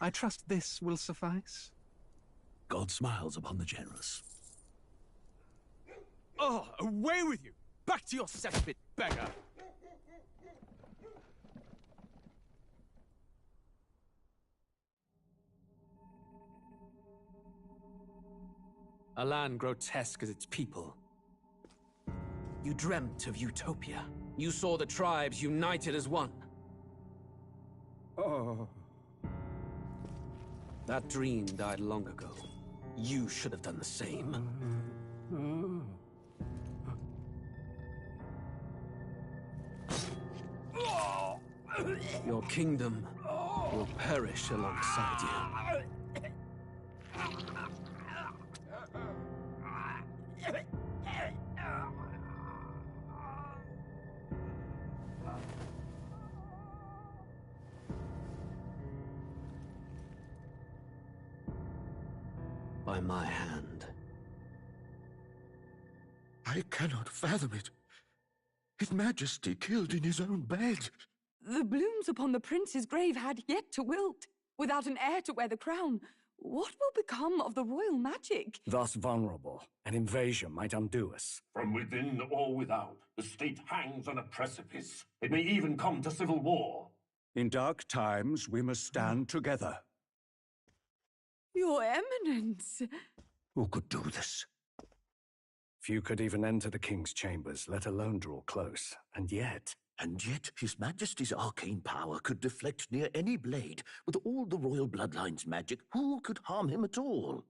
I trust this will suffice. God smiles upon the generous. Oh, away with you! Back to your cesspit, beggar! A land grotesque as its people. You dreamt of utopia. You saw the tribes united as one. Oh. That dream died long ago. You should have done the same. Your kingdom will perish alongside you. By my hand. I cannot fathom it. His Majesty killed in his own bed. The blooms upon the prince's grave had yet to wilt. Without an heir to wear the crown, what will become of the royal magic? Thus vulnerable, an invasion might undo us. From within or without, the state hangs on a precipice. It may even come to civil war. In dark times, we must stand together. Your Eminence! Who could do this? Few could even enter the king's chambers, let alone draw close. And yet, His Majesty's arcane power could deflect near any blade. With all the royal bloodline's magic, who could harm him at all?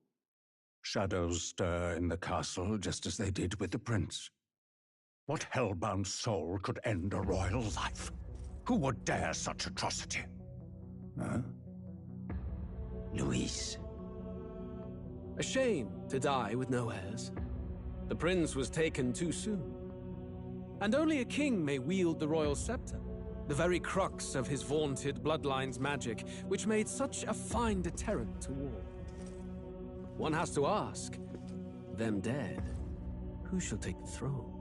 Shadows stir in the castle just as they did with the prince. What hellbound soul could end a royal life? Who would dare such atrocity? Huh? Luis. A shame to die with no heirs. The prince was taken too soon. And only a king may wield the royal scepter, the very crux of his vaunted bloodline's magic, which made such a fine deterrent to war. One has to ask, them dead, who shall take the throne?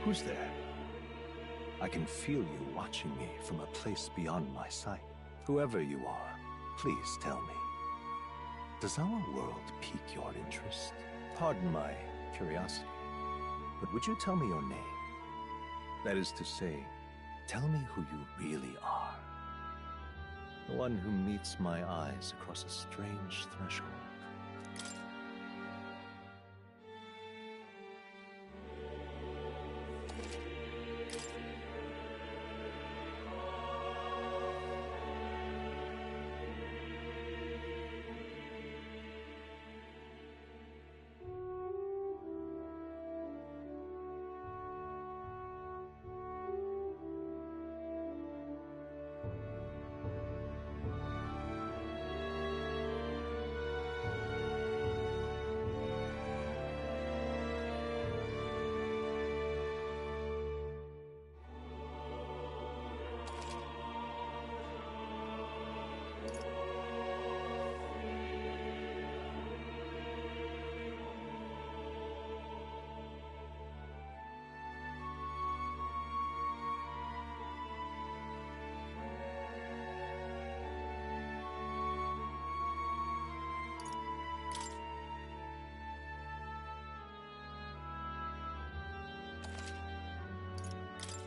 Who's there? I can feel you watching me from a place beyond my sight. Whoever you are, please tell me. Does our world pique your interest? Pardon my curiosity, but would you tell me your name? That is to say, tell me who you really are. The one who meets my eyes across a strange threshold.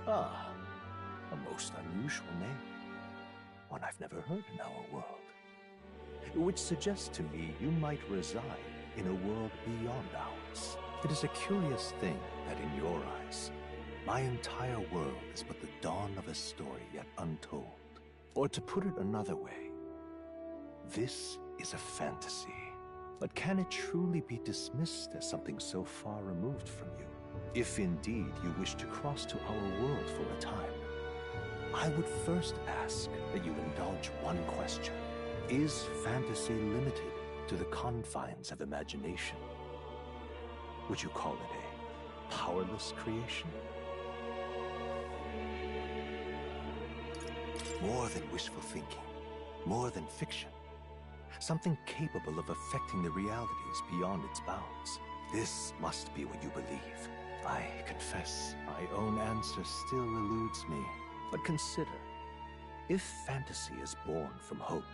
Ah, a most unusual name. One I've never heard in our world. Which suggests to me you might reside in a world beyond ours. It is a curious thing that in your eyes, my entire world is but the dawn of a story yet untold. Or to put it another way, this is a fantasy. But can it truly be dismissed as something so far removed from you? If indeed you wish to cross to our world for a time, I would first ask that you indulge one question. Is fantasy limited to the confines of imagination? Would you call it a powerless creation? More than wishful thinking, more than fiction. Something capable of affecting the realities beyond its bounds. This must be what you believe. I confess, my own answer still eludes me. But consider, if fantasy is born from hope,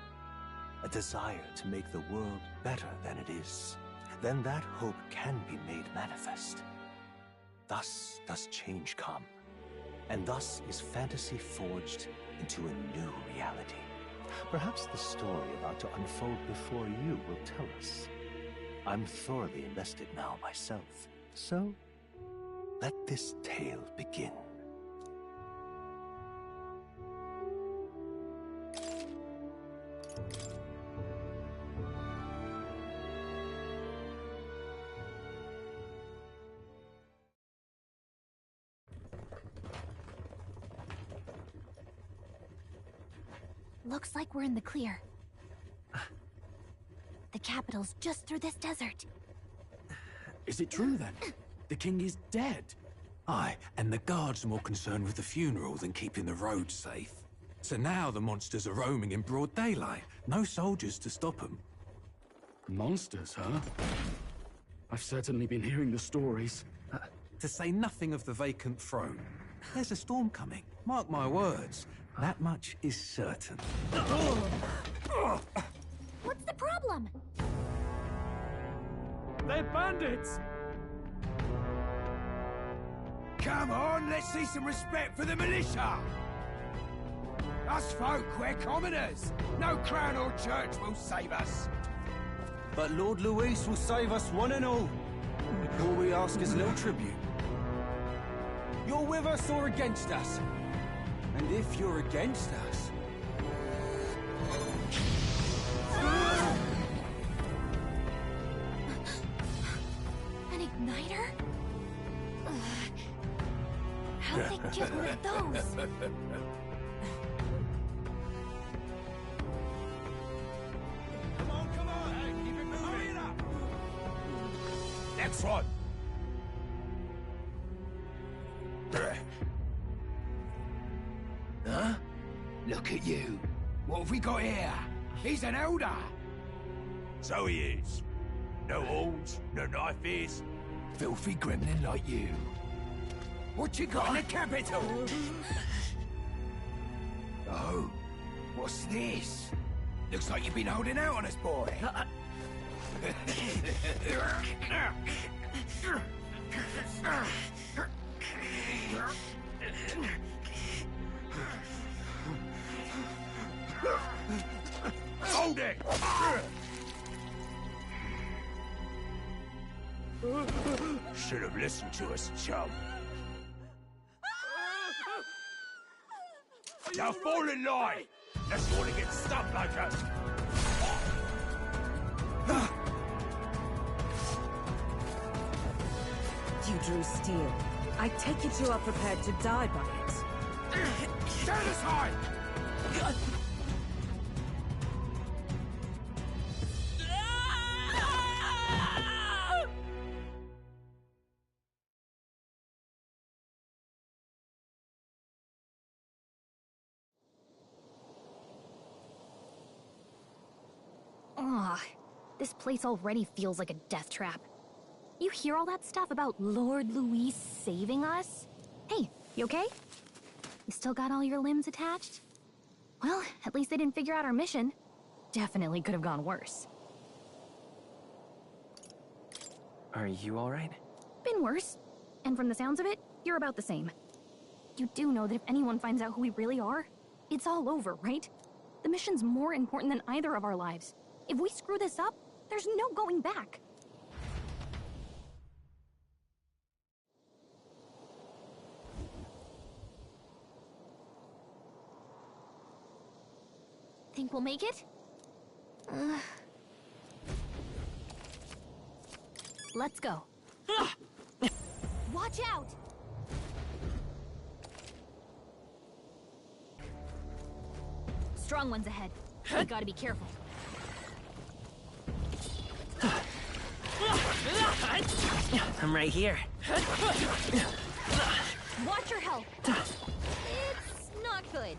a desire to make the world better than it is, then that hope can be made manifest. Thus does change come, and thus is fantasy forged into a new reality. Perhaps the story about to unfold before you will tell us. I'm thoroughly invested now myself, so let this tale begin. Looks like we're in the clear. The capital's just through this desert. Is it true then? The king is dead? Aye, and the guards are more concerned with the funeral than keeping the roads safe. So now the monsters are roaming in broad daylight. No soldiers to stop them. Monsters, huh? I've certainly been hearing the stories. To say nothing of the vacant throne. There's a storm coming. Mark my words. That much is certain. What's the problem? They're bandits! Come on, let's see some respect for the militia! Us folk, we're commoners. No crown or church will save us. But Lord Luis will save us one and all. All we ask is a little tribute. You're with us or against us? And if you're against us... An igniter? How'd they get one of those? Come on, hey, keep it moving. Hurry it up. Next one. Huh? Look at you. What have we got here? He's an elder. So he is. No horns, no knife is. Filthy gremlin like you. What you got in the capital? Oh, what's this? Looks like you've been holding out on us, boy. Hold it! Should have listened to us, chum. Now fall in line! Let's want to get stuck like us! You drew steel. I take it you are prepared to die by it. Stand aside! Ugh, this place already feels like a death trap. You hear all that stuff about Lord Luis saving us? Hey, you okay? You still got all your limbs attached? Well, at least they didn't figure out our mission. Definitely could have gone worse. Are you alright? Been worse. And from the sounds of it, you're about the same. You do know that if anyone finds out who we really are, it's all over, right? The mission's more important than either of our lives. If we screw this up, there's no going back. Think we'll make it? Let's go. Watch out! Strong ones ahead. We gotta be careful. I'm right here. Watch your health. It's not good.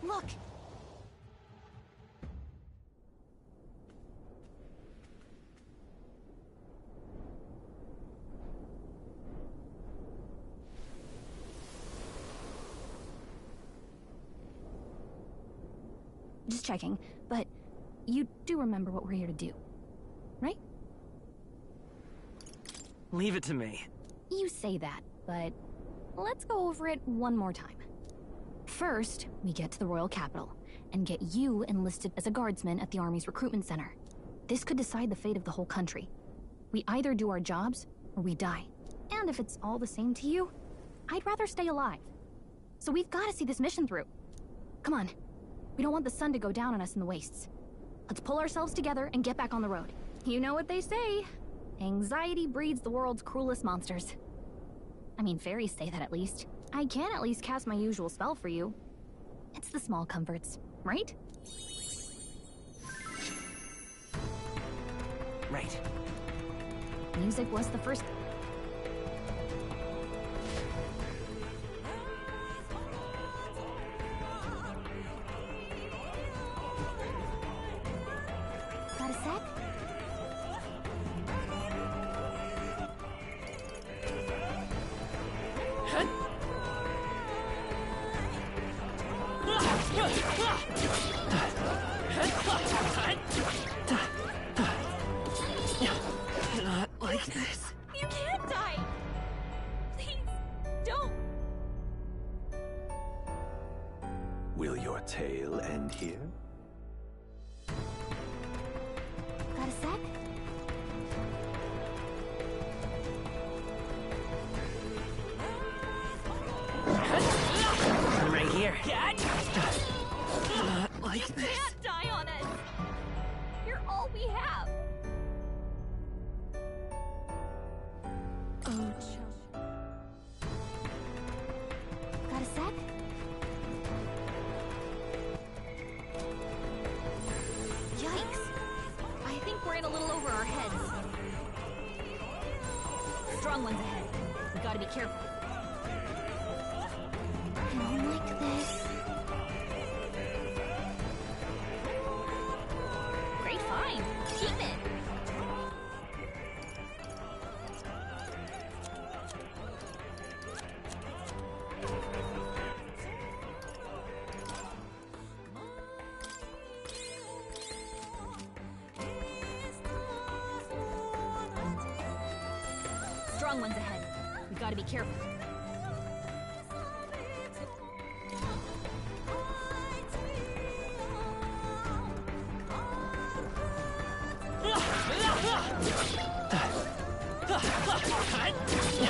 Look! Just checking, but you do remember what we're here to do, right? Leave it to me. You say that, but let's go over it one more time. First, we get to the royal capital and get you enlisted as a guardsman at the army's recruitment center. This could decide the fate of the whole country. We either do our jobs or we die. And if it's all the same to you, I'd rather stay alive. So we've got to see this mission through. Come on. We don't want the sun to go down on us in the wastes. Let's pull ourselves together and get back on the road. You know what they say. Anxiety breeds the world's cruelest monsters. I mean, fairies say that at least. I can at least cast my usual spell for you. It's the small comforts, right? Right. Music was the first... Got a sec? Not like this. You can't die! Please, don't! Will your tale end here? Got a sec? I'm right here. Not like You this. can't die on us! You're all we have! Oh, got a sec? Yikes! I think we're in a little over our heads. Strong ones ahead. We gotta be careful. I don't like this. Great find. Keep it. Strong ones ahead. We gotta be careful.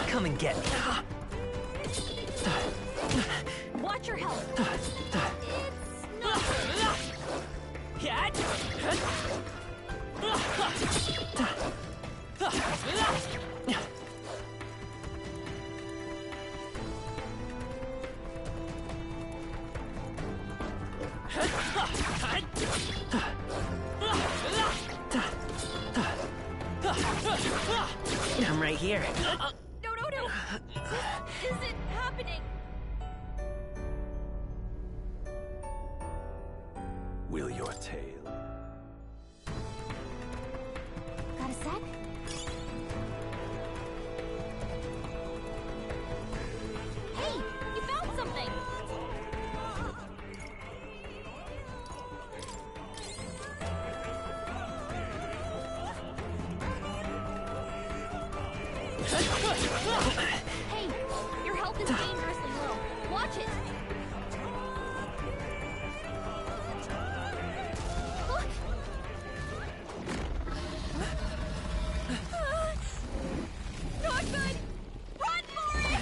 Come and get me. Watch your health. It's not I'm right here. No. This isn't happening. Will your tale Hey, your health is dangerously low. Watch it! Look! Not good! Run for it!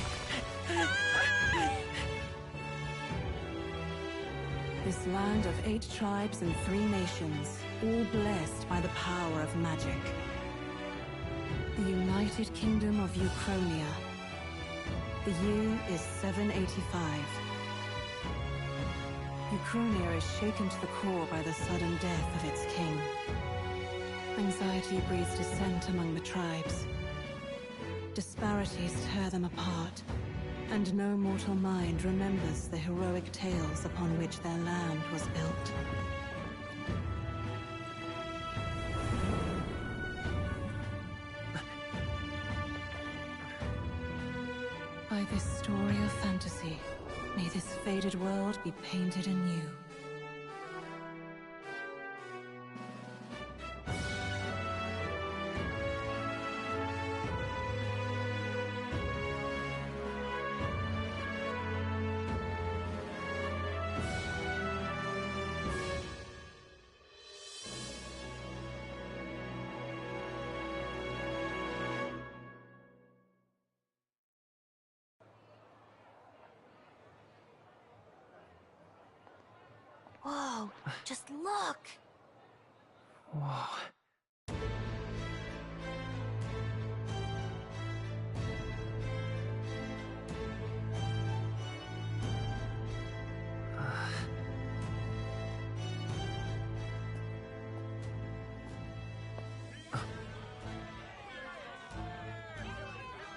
This land of 8 tribes and 3 nations, all blessed by the power of magic. The United Kingdom of Uchronia. The year is 785. Uchronia is shaken to the core by the sudden death of its king. Anxiety breeds dissent among the tribes. Disparities tear them apart, and no mortal mind remembers the heroic tales upon which their land was built. By this story of fantasy, may this faded world be painted anew. Whoa, just look! Whoa.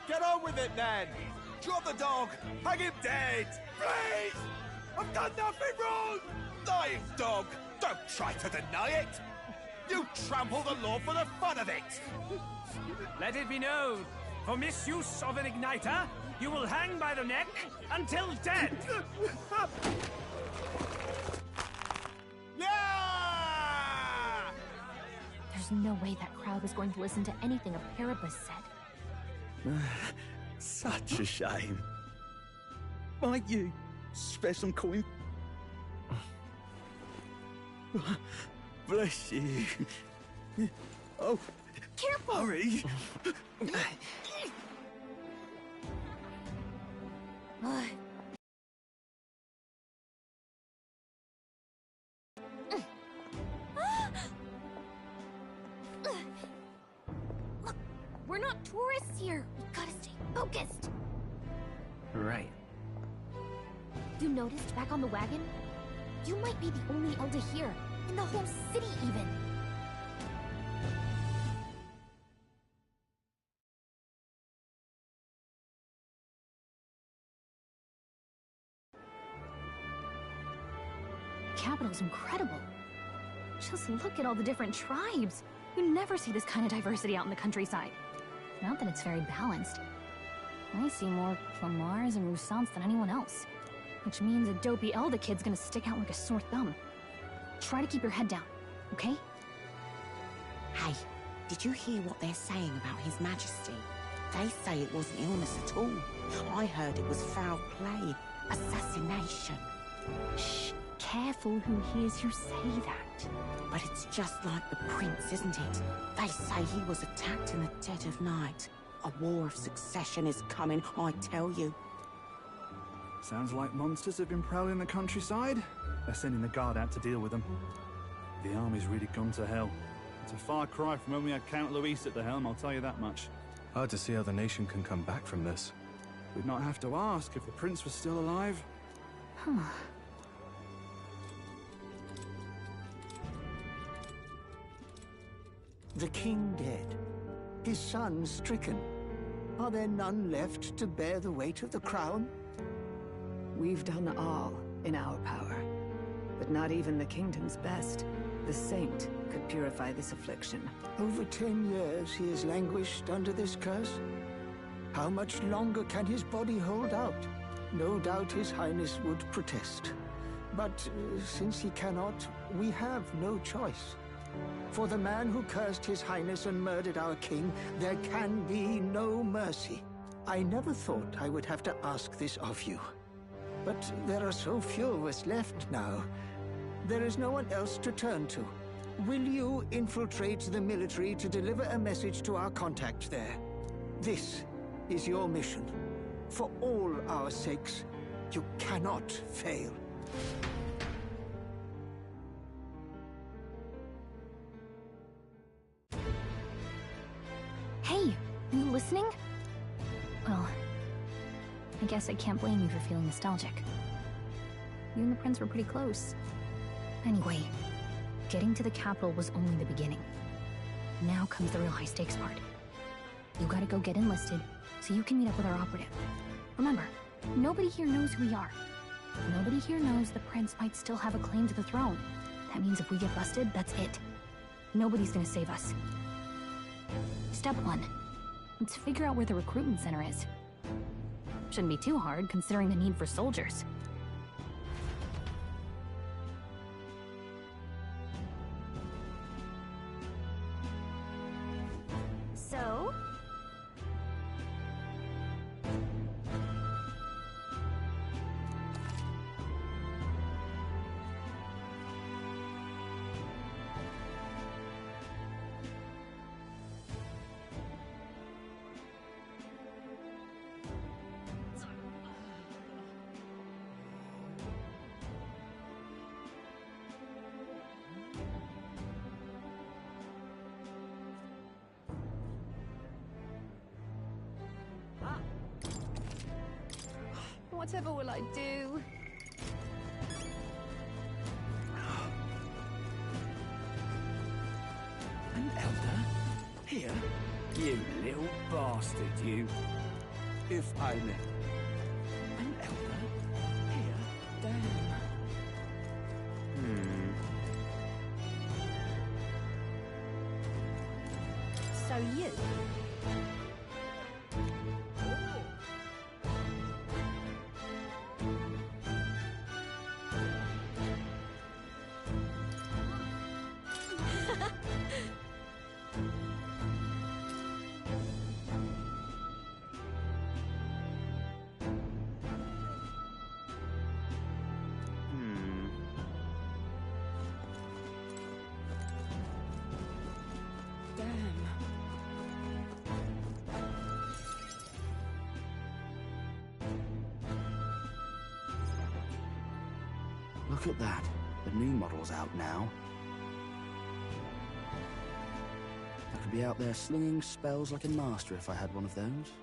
Get on with it, then! Drop the dog! Hang him dead! Please! I've done nothing wrong! Lying dog! Don't try to deny it! You trample the law for the fun of it! Let it be known, for misuse of an igniter, you will hang by the neck until dead! Yeah! There's no way that crowd was going to listen to anything a Paribus said. Such a shame. Might you spare some coin? Bless you. Oh, careful! Hurry! Look, we're not tourists here. We gotta stay focused. Right. You noticed back on the wagon? You might be the only Elder here, in the whole city even. Capital's incredible. Just look at all the different tribes. You never see this kind of diversity out in the countryside. Not that it's very balanced. I see more Clamars and Roussants than anyone else. Which means a dopey Elder kid's gonna stick out like a sore thumb. Try to keep your head down, okay? Hey, did you hear what they're saying about His Majesty? They say it wasn't illness at all. I heard it was foul play, assassination. Shh, careful who hears you say that. But it's just like the prince, isn't it? They say he was attacked in the dead of night. A war of succession is coming, I tell you. Sounds like monsters have been prowling the countryside. They're sending the guard out to deal with them. The army's really gone to hell. It's a far cry from when we had Count Luis at the helm, I'll tell you that much. Hard to see how the nation can come back from this. We'd not have to ask if the prince was still alive. Huh. The king dead. His son stricken. Are there none left to bear the weight of the crown? We've done all in our power. But not even the kingdom's best, the saint, could purify this affliction. Over 10 years he has languished under this curse. How much longer can his body hold out? No doubt his highness would protest. But since he cannot, we have no choice. For the man who cursed His Highness and murdered our king, there can be no mercy. I never thought I would have to ask this of you. But there are so few of us left now. There is no one else to turn to. Will you infiltrate the military to deliver a message to our contact there? This is your mission. For all our sakes, you cannot fail. Hey, you listening? Well, I guess I can't blame you for feeling nostalgic. You and the prince were pretty close. Anyway, getting to the capital was only the beginning. Now comes the real high-stakes part. You gotta go get enlisted, so you can meet up with our operative. Remember, nobody here knows who we are. Nobody here knows the prince might still have a claim to the throne. That means if we get busted, that's it. Nobody's gonna save us. Step 1. Let's figure out where the recruitment center is. Shouldn't be too hard, considering the need for soldiers. So? Whatever will I do? An elder? Here? You little bastard, you. If I may. An elder? Here? Damn. So you? Look at that. The new model's out now. I could be out there slinging spells like a master if I had one of those.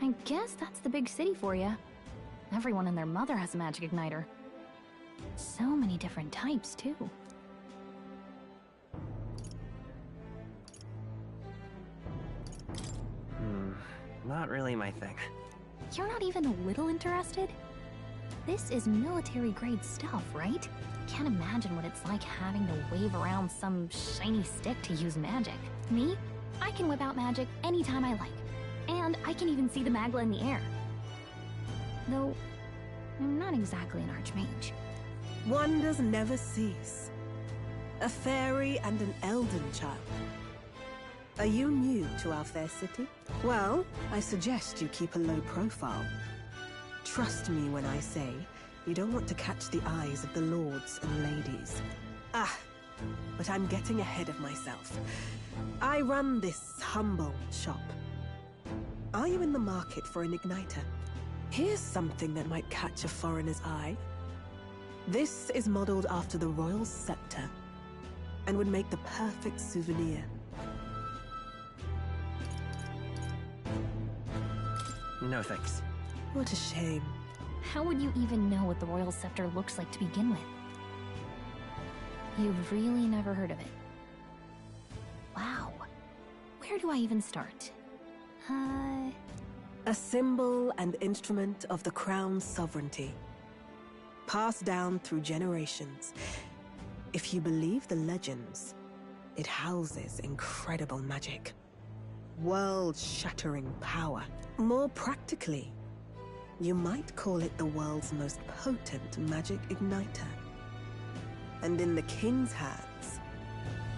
I guess that's the big city for you. Everyone and their mother has a magic igniter. So many different types, too. Not really my thing. You're not even a little interested? This is military-grade stuff, right? Can't imagine what it's like having to wave around some shiny stick to use magic. Me? I can whip out magic anytime I like. And I can even see the Magla in the air. Though, I'm not exactly an archmage. Wonders never cease. A fairy and an elden child. Are you new to our fair city? Well, I suggest you keep a low profile. Trust me when I say you don't want to catch the eyes of the lords and ladies. But I'm getting ahead of myself. I run this humble shop. Are you in the market for an igniter? Here's something that might catch a foreigner's eye. This is modeled after the royal scepter and would make the perfect souvenir. No thanks. What a shame. How would you even know what the royal scepter looks like to begin with? You've really never heard of it. Wow. Where do I even start? A symbol and instrument of the crown's sovereignty. Passed down through generations. If you believe the legends, it houses incredible magic. World-shattering power. More practically, You might call it the world's most potent magic igniter. And in the king's hands,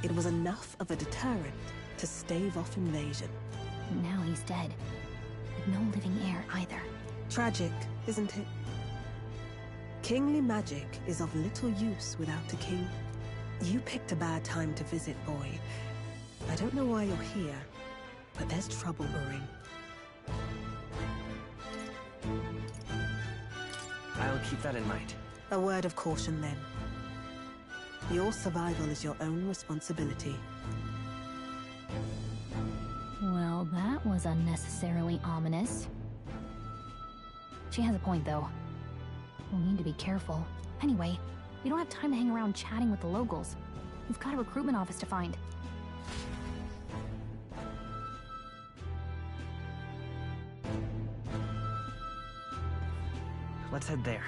it was enough of a deterrent to stave off invasion. Now he's dead. With no living heir either. Tragic, isn't it? Kingly magic is of little use without a king. You picked a bad time to visit, boy. I don't know why you're here, but there's trouble brewing. I'll keep that in mind. A word of caution, then. Your survival is your own responsibility. Well, that was unnecessarily ominous. She has a point, though. We'll need to be careful. Anyway, we don't have time to hang around chatting with the locals. We've got a recruitment office to find. Let's head there.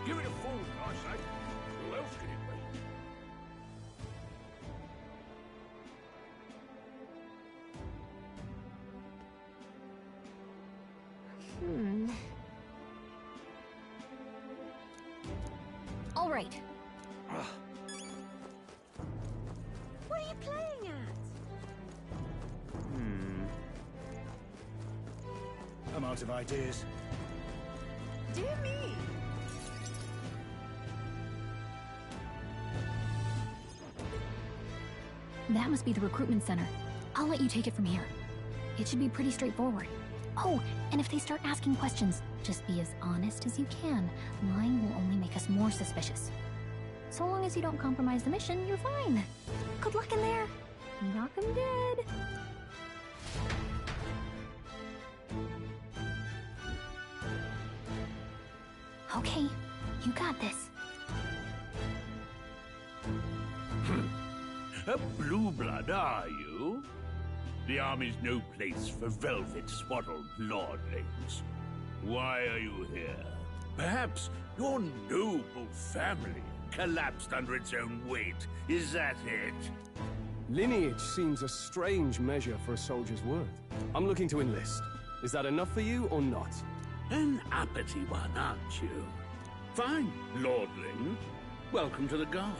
Give it a fool, I say. Who else can it be? All right. What are you playing at? I'm out of ideas. Dear me. That must be the recruitment center. I'll let you take it from here. It should be pretty straightforward. Oh, and if they start asking questions, just be as honest as you can. Lying will only make us more suspicious. So long as you don't compromise the mission, you're fine. Good luck in there. Knock 'em dead. Okay, you got this. A blue blood, are you? The army's no place for velvet-swaddled lordlings. Why are you here? Perhaps your noble family collapsed under its own weight. Is that it? Lineage seems a strange measure for a soldier's worth. I'm looking to enlist. Is that enough for you or not? An uppity one, aren't you? Fine, lordling. Welcome to the Guard,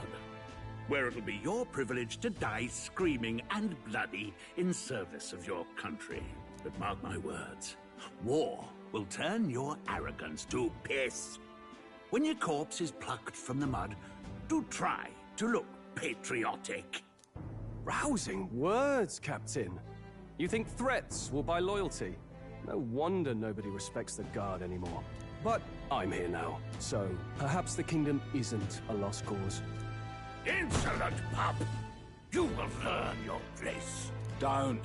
where it'll be your privilege to die screaming and bloody in service of your country. But mark my words, war will turn your arrogance to piss. When your corpse is plucked from the mud, do try to look patriotic. Rousing words, Captain. You think threats will buy loyalty? No wonder nobody respects the Guard anymore. But I'm here now, so perhaps the kingdom isn't a lost cause. Insolent pup! You will learn your place. Don't.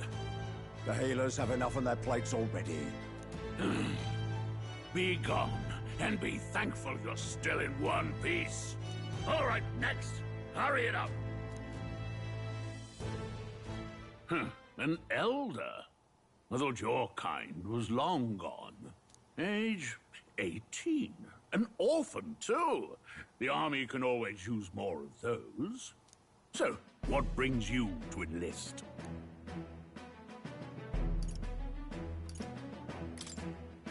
The healers have enough on their plates already. Be gone, and be thankful you're still in one piece. All right, next. Hurry it up. An elder? I thought your kind was long gone. Age 18. An orphan, too. The army can always use more of those. So, what brings you to enlist?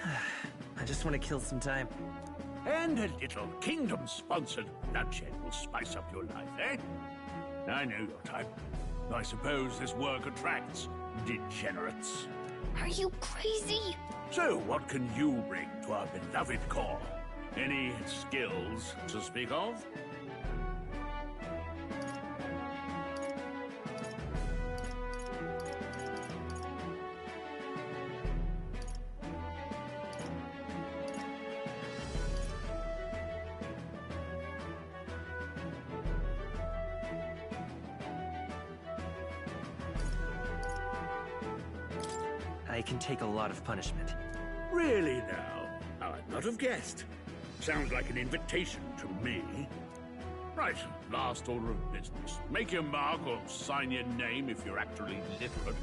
I just want to kill some time. And a little kingdom-sponsored bloodshed will spice up your life, eh? I know your type. I suppose this work attracts degenerates. Are you crazy? So, what can you bring to our beloved corps? Any skills to speak of? I can take a lot of punishment. Really now? I'd not have guessed. Sounds like an invitation to me. Right, last order of business. Make your mark or sign your name if you're actually literate.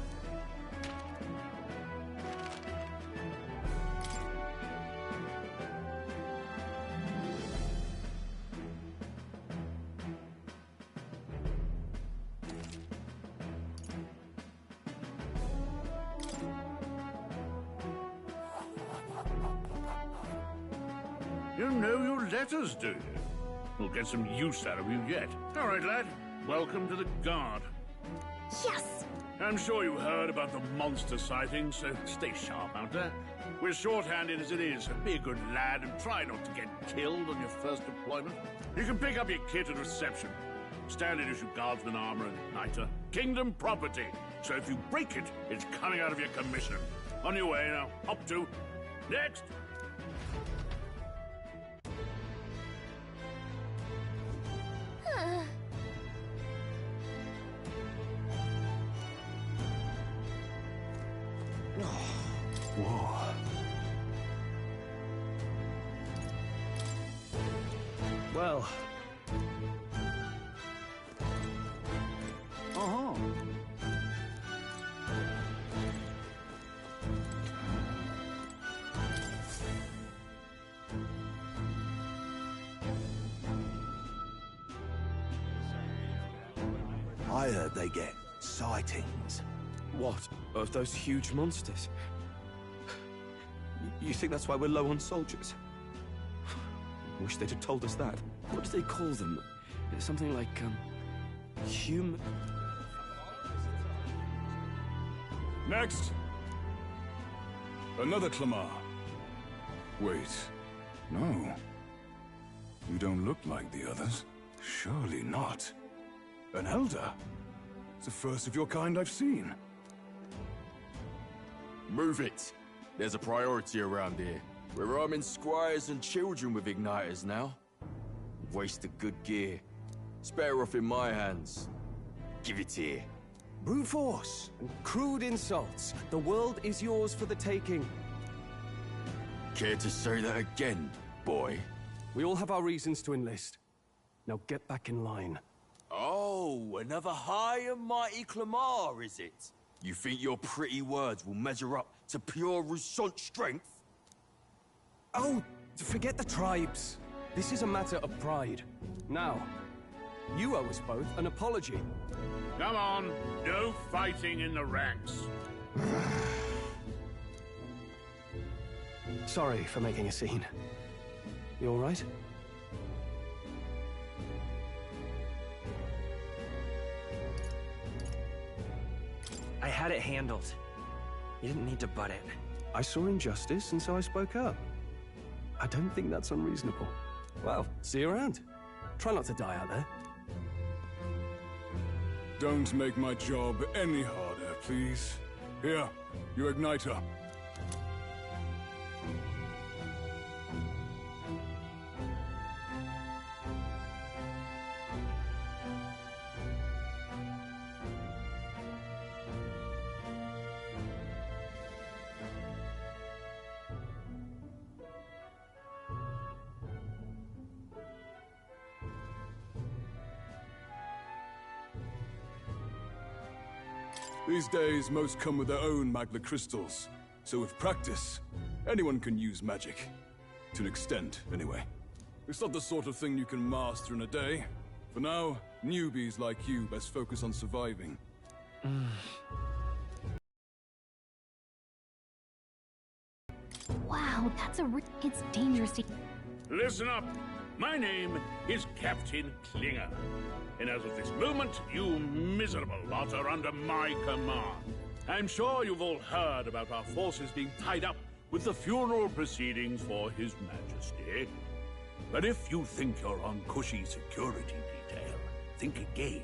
You know your letters, do you? We'll get some use out of you yet. All right, lad. Welcome to the Guard. Yes! I'm sure you heard about the monster sightings, so stay sharp out there. We're short-handed as it is, so be a good lad and try not to get killed on your first deployment. You can pick up your kit at reception. Standard issue guardsman armor and igniter. Kingdom property. So if you break it, it's coming out of your commission. On your way now. Up to. Next! Whoa. Well. Uh-huh. I heard they get sightings. What? Of those huge monsters? You think that's why we're low on soldiers? Wish they'd have told us that. What do they call them? Something like, human... Next! Another Clamar. Wait. No. You don't look like the others. Surely not. An elder? It's the first of your kind I've seen. Move it! There's a priority around here. We're arming squires and children with igniters now. Waste of good gear. It's better off in my hands. Give it here. Brute force and crude insults. The world is yours for the taking. Care to say that again, boy? We all have our reasons to enlist. Now get back in line. Oh, another high and mighty Clamar, is it? You think your pretty words will measure up to pure Roussant strength? Oh, forget the tribes. This is a matter of pride. Now, you owe us both an apology. Come on, no fighting in the ranks. Sorry for making a scene. You all right? I had it handled. You didn't need to butt it. I saw injustice, and so I spoke up. I don't think that's unreasonable. Well, see you around. Try not to die out there. Don't make my job any harder, please. Here, your igniter. These days, most come with their own magna crystals. So with practice, anyone can use magic. To an extent, anyway. It's not the sort of thing you can master in a day. For now, newbies like you best focus on surviving. Wow, that's it's dangerous to... Listen up. My name is Captain Klinger. And as of this moment, you miserable lot are under my command. I'm sure you've all heard about our forces being tied up with the funeral proceedings for His Majesty. But if you think you're on cushy security detail, think again.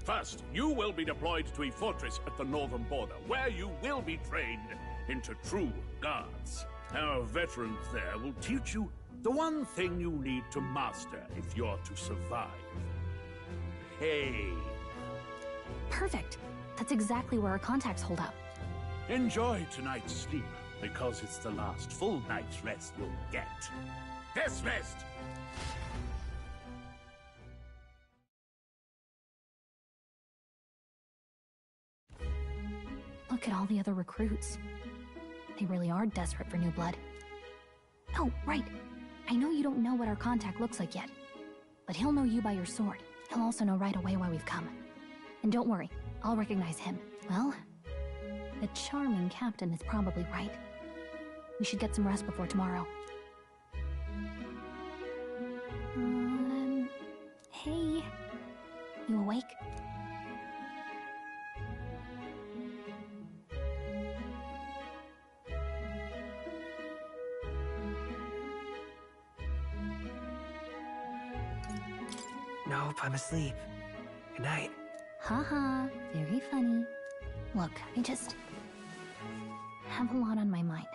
First, you will be deployed to a fortress at the northern border, where you will be trained into true guards. Our veterans there will teach you the one thing you need to master if you're to survive. Hey. Perfect. That's exactly where our contacts hold up. Enjoy tonight's sleep, because it's the last full night's rest you'll get. Dismissed! Look at all the other recruits. They really are desperate for new blood. Oh, right. I know you don't know what our contact looks like yet, but he'll know you by your sword. He'll also know right away why we've come. And don't worry, I'll recognize him. Well, the charming captain is probably right. We should get some rest before tomorrow. Hey. You awake? Nope, I'm asleep. Good night. Haha, very funny. Look, I just have a lot on my mind.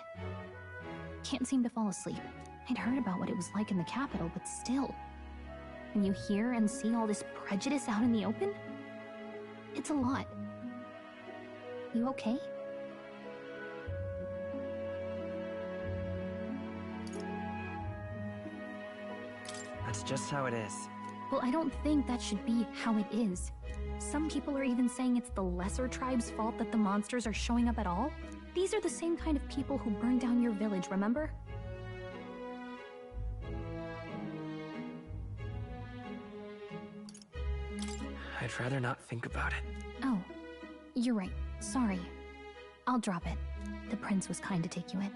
Can't seem to fall asleep. I'd heard about what it was like in the capital, but still. When you hear and see all this prejudice out in the open, it's a lot. You okay? That's just how it is. Well, I don't think that should be how it is. Some people are even saying it's the lesser tribe's fault that the monsters are showing up at all. These are the same kind of people who burned down your village, remember? I'd rather not think about it. Oh, you're right. Sorry. I'll drop it. The prince was kind to take you in.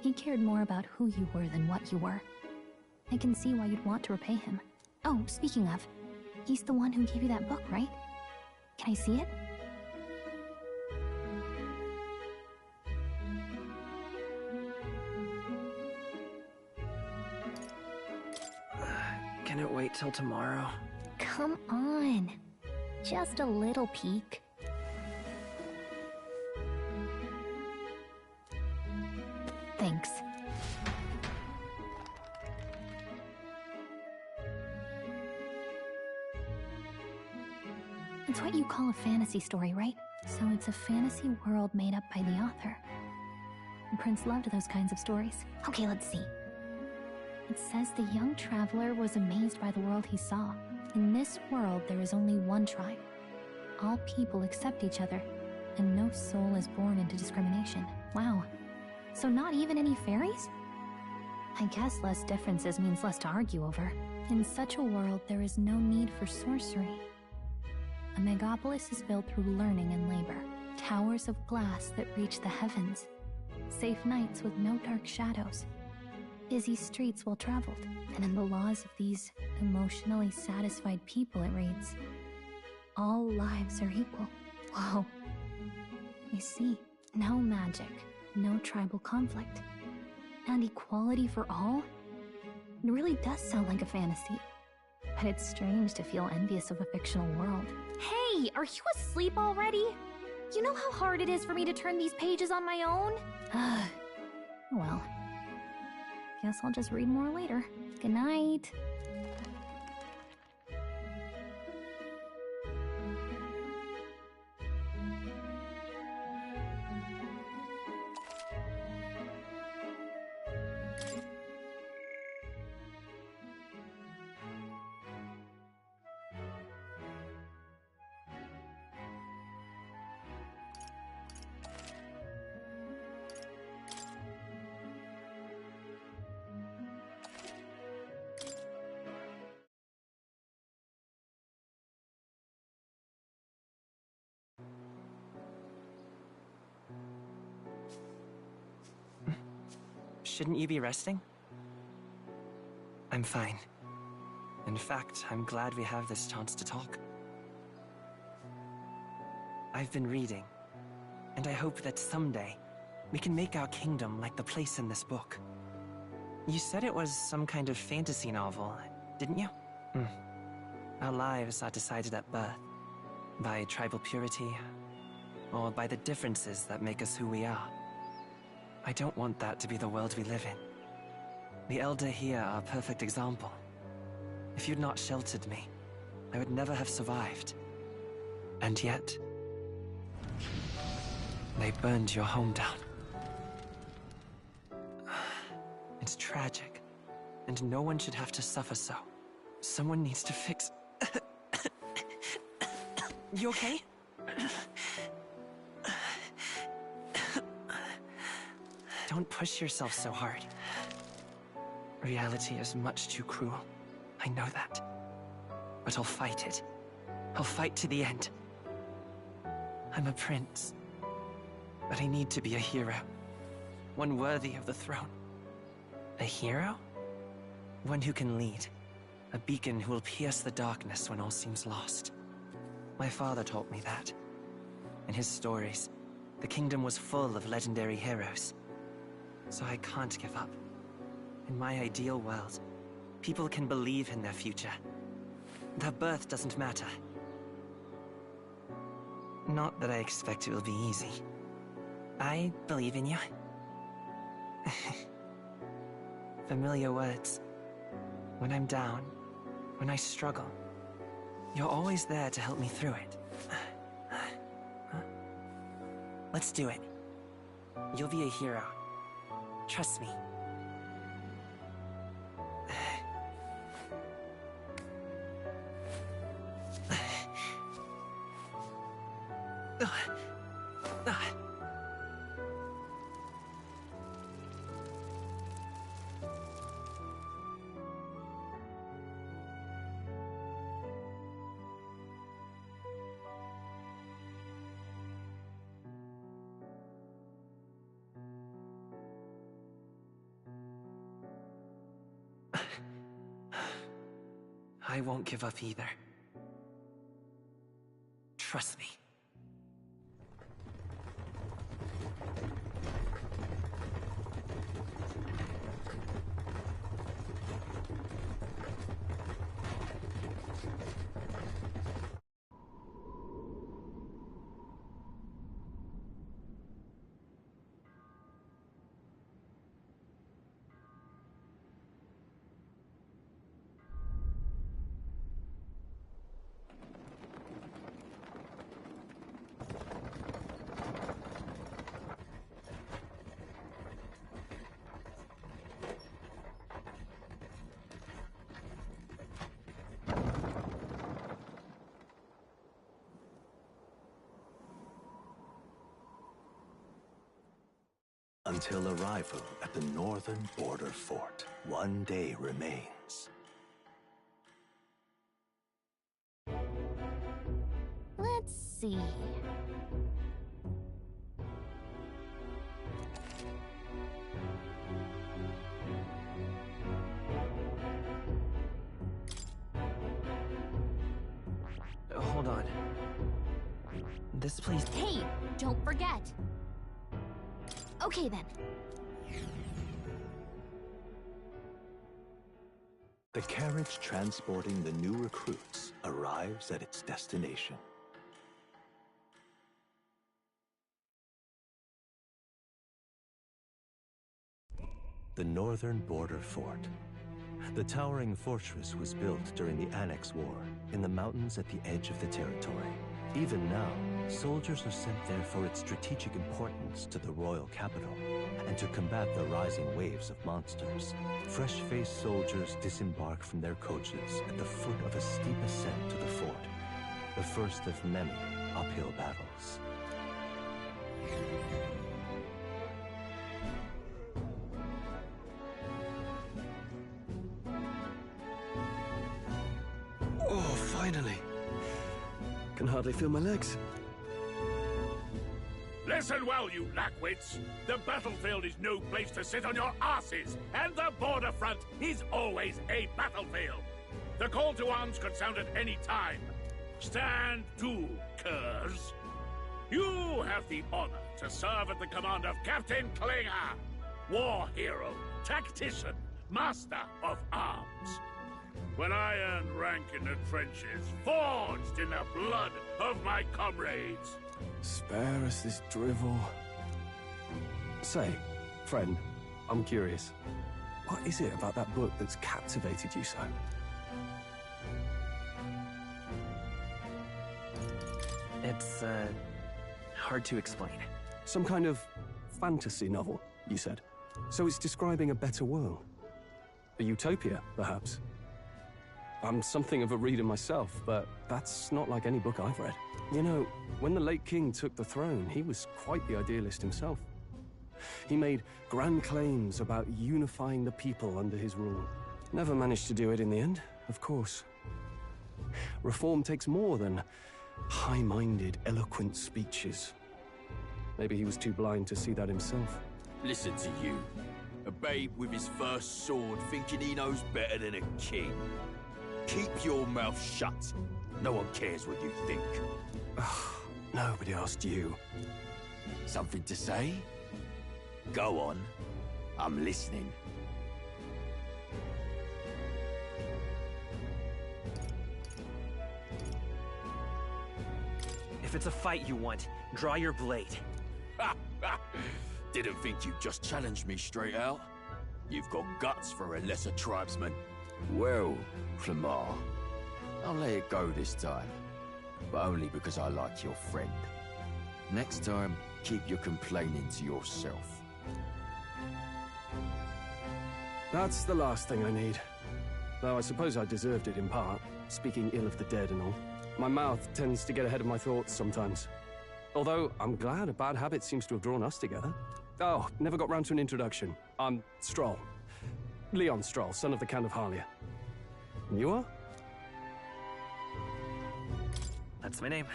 He cared more about who you were than what you were. I can see why you'd want to repay him. Oh, speaking of, he's the one who gave you that book, right? Can I see it? Can it wait till tomorrow? Come on. Just a little peek. Thanks. It's what you call a fantasy story, right? So it's a fantasy world made up by the author. The prince loved those kinds of stories. Okay, let's see. It says the young traveler was amazed by the world he saw. In this world, there is only one tribe. All people accept each other, and no soul is born into discrimination. Wow. So not even any fairies? I guess less differences means less to argue over. In such a world, there is no need for sorcery. A megapolis is built through learning and labor. Towers of glass that reach the heavens. Safe nights with no dark shadows. Busy streets well traveled. And in the laws of these emotionally satisfied people, it reads, all lives are equal. Whoa. I see. No magic, no tribal conflict, and equality for all? It really does sound like a fantasy. But it's strange to feel envious of a fictional world. Hey, are you asleep already? You know how hard it is for me to turn these pages on my own? Well, guess I'll just read more later. Good night. Shouldn't you be resting? I'm fine. In fact, I'm glad we have this chance to talk. I've been reading, and I hope that someday we can make our kingdom like the place in this book. You said it was some kind of fantasy novel, didn't you? Our lives are decided at birth, by tribal purity, or by the differences that make us who we are. I don't want that to be the world we live in. The Elder here are a perfect example. If you'd not sheltered me, I would never have survived. And yet, they burned your home down. It's tragic, and no one should have to suffer so. Someone needs to fix... You okay? Don't push yourself so hard. Reality is much too cruel. I know that. But I'll fight it. I'll fight to the end. I'm a prince. But I need to be a hero. One worthy of the throne. A hero? One who can lead. A beacon who will pierce the darkness when all seems lost. My father taught me that. In his stories, the kingdom was full of legendary heroes. So I can't give up. In my ideal world, people can believe in their future. Their birth doesn't matter. Not that I expect it will be easy. I believe in you. Familiar words. When I'm down, when I struggle, you're always there to help me through it. Let's do it. You'll be a hero. Trust me. I won't give up either. Trust me. Until arrival at the northern border fort, one day remains. Let's see. Hold on. This place... Hey, don't forget. Okay then. The carriage transporting the new recruits arrives at its destination. The northern border fort. The towering fortress was built during the Annex War in the mountains at the edge of the territory. Even now, soldiers are sent there for its strategic importance to the royal capital and to combat the rising waves of monsters. Fresh-faced soldiers disembark from their coaches at the foot of a steep ascent to the fort, the first of many uphill battles. Oh, finally. Can hardly feel my legs. Listen well, you lackwits. The battlefield is no place to sit on your asses, and the border front is always a battlefield. The call to arms could sound at any time. Stand to, curs. You have the honor to serve at the command of Captain Klinger, war hero, tactician, master of arms. When I earned rank in the trenches, forged in the blood of my comrades. Spare us this drivel. Say, friend, I'm curious. What is it about that book that's captivated you so? It's, hard to explain. Some kind of fantasy novel, you said. So it's describing a better world. A utopia, perhaps. I'm something of a reader myself, but that's not like any book I've read. You know, when the late king took the throne, he was quite the idealist himself. He made grand claims about unifying the people under his rule. Never managed to do it in the end, of course. Reform takes more than high-minded, eloquent speeches. Maybe he was too blind to see that himself. Listen to you. A babe with his first sword thinking he knows better than a king. Keep your mouth shut. No one cares what you think. Nobody asked you. Something to say? Go on. I'm listening. If it's a fight you want, draw your blade. Didn't think you'd just challenge me straight out. You've got guts for a lesser tribesman. Well, Clemar, I'll let it go this time. But only because I like your friend. Next time, keep your complaining to yourself. That's the last thing I need. Though I suppose I deserved it in part, speaking ill of the dead and all. My mouth tends to get ahead of my thoughts sometimes. Although, I'm glad a bad habit seems to have drawn us together. Oh, never got round to an introduction. I'm Stroll. Leon Stroll, son of the Count of Harlia. And you are? That's my name.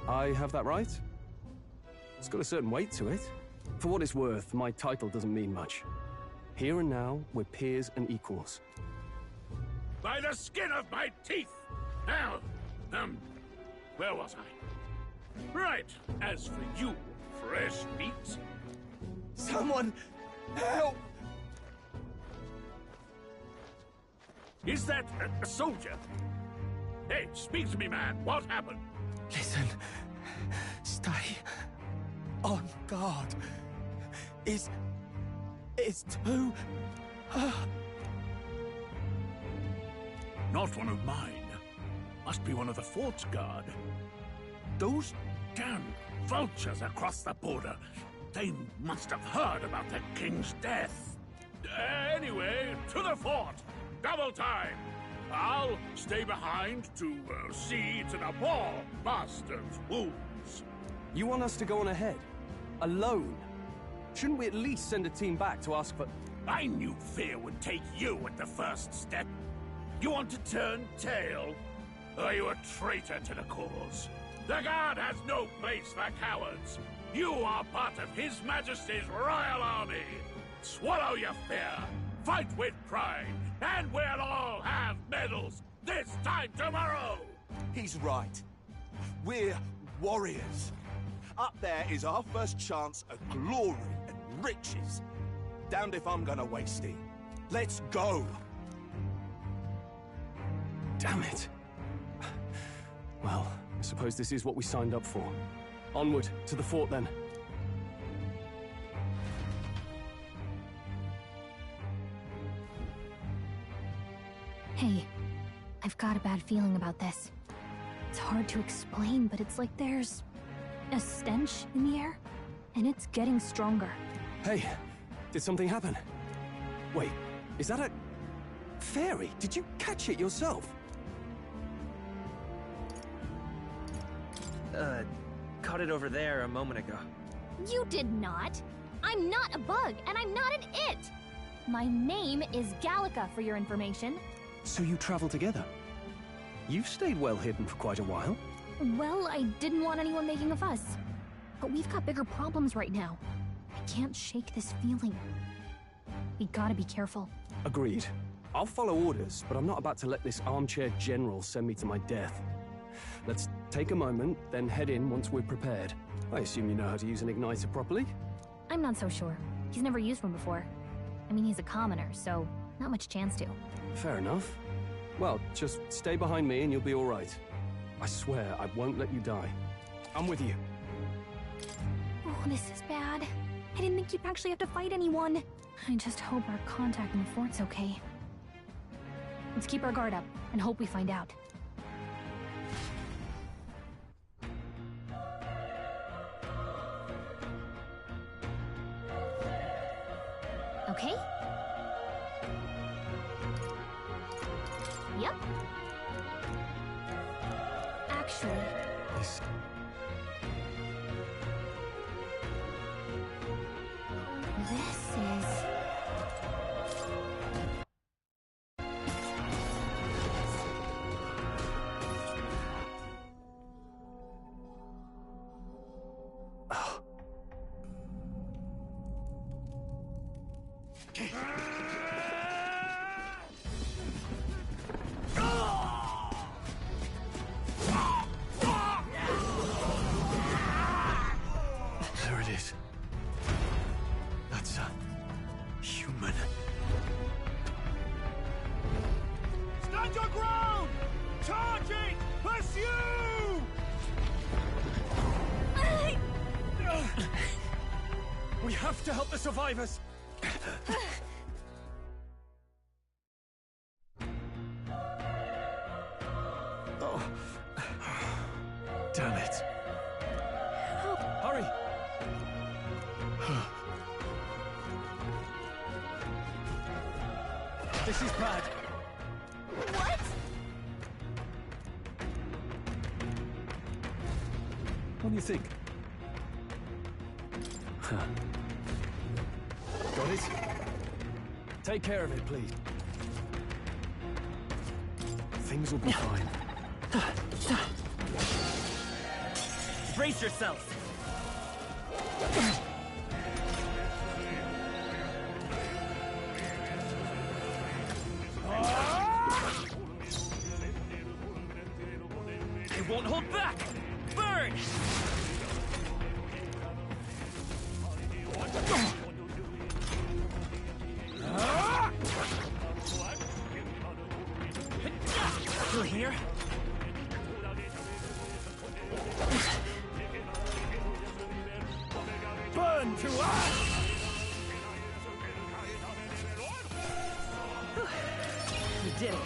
I have that right? It's got a certain weight to it. For what it's worth, my title doesn't mean much. Here and now, we're peers and equals. By the skin of my teeth! Now, where was I? Right, as for you, fresh meat. Someone, help! Is that a soldier? Hey, speak to me, man. What happened? Listen. Stay on guard. It's too... Not one of mine. Must be one of the fort's guard. Those damn vultures across the border. They must have heard about the king's death. Anyway, to the fort. Double time. I'll stay behind to see to the poor bastard's wounds. You want us to go on ahead? Alone? Shouldn't we at least send a team back to ask for... I knew fear would take you at the first step. You want to turn tail? Are you a traitor to the cause? The Guard has no place for cowards. You are part of His Majesty's Royal Army. Swallow your fear. Fight with pride. And we'll all have medals this time tomorrow. He's right. We're warriors. Up there is our first chance at glory and riches. Damned if I'm gonna waste it. Let's go! Damn it. Well, I suppose this is what we signed up for. Onward, to the fort then. Hey, I've got a bad feeling about this. It's hard to explain, but it's like there's a stench in the air, and it's getting stronger. Hey, did something happen? Wait, is that a... fairy? Did you catch it yourself? Caught it over there a moment ago. You did not! I'm not a bug, and I'm not an it! My name is Gallica, for your information. So you travel together? You've stayed well hidden for quite a while. Well, I didn't want anyone making a fuss. But we've got bigger problems right now. I can't shake this feeling. We gotta be careful. Agreed. I'll follow orders, but I'm not about to let this armchair general send me to my death. Let's take a moment, then head in once we're prepared. I assume you know how to use an igniter properly? I'm not so sure. He's never used one before. I mean, he's a commoner, so not much chance to. Fair enough. Well, just stay behind me and you'll be all right. I swear I won't let you die. I'm with you. Oh, this is bad. I didn't think you'd actually have to fight anyone. I just hope our contact in the fort's okay. Let's keep our guard up and hope we find out. Okay? Yep. Actually... This is... Stand your ground! Charging! Pursue! We have to help the survivors! Oh. Damn it. Hurry! This is bad. What? What do you think? Got it? Take care of it, please. Things will be fine. Brace yourself! It won't hold back! Burn! Still here? Burn to ash! We did it.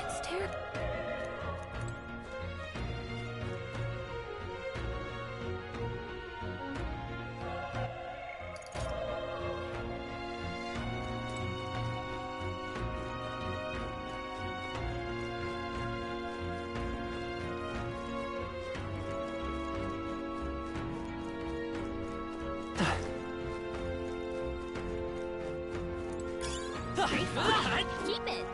It's terrible. Keep it.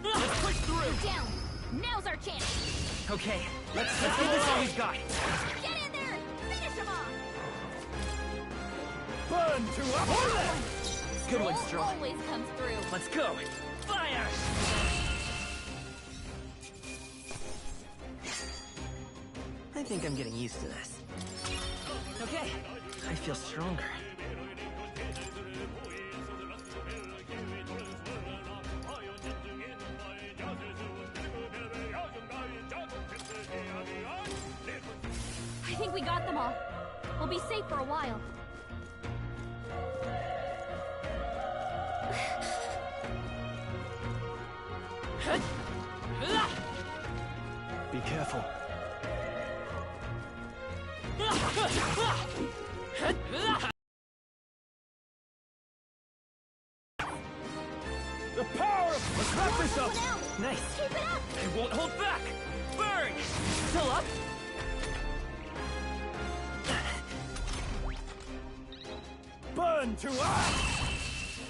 Let's push through! Down. Now's our chance. Okay, let's give this all we've got. Get in there. Finish him off. Burn to ash! Good one, Stroll Straw. always comes through. Let's go! Fire! I think I'm getting used to this. Okay, I feel stronger. I think we got them all. We'll be safe for a while. Be careful. The power of... Let's wrap this up! Nice. Keep it up. It won't hold back! Burn! Still up? Burn to ash!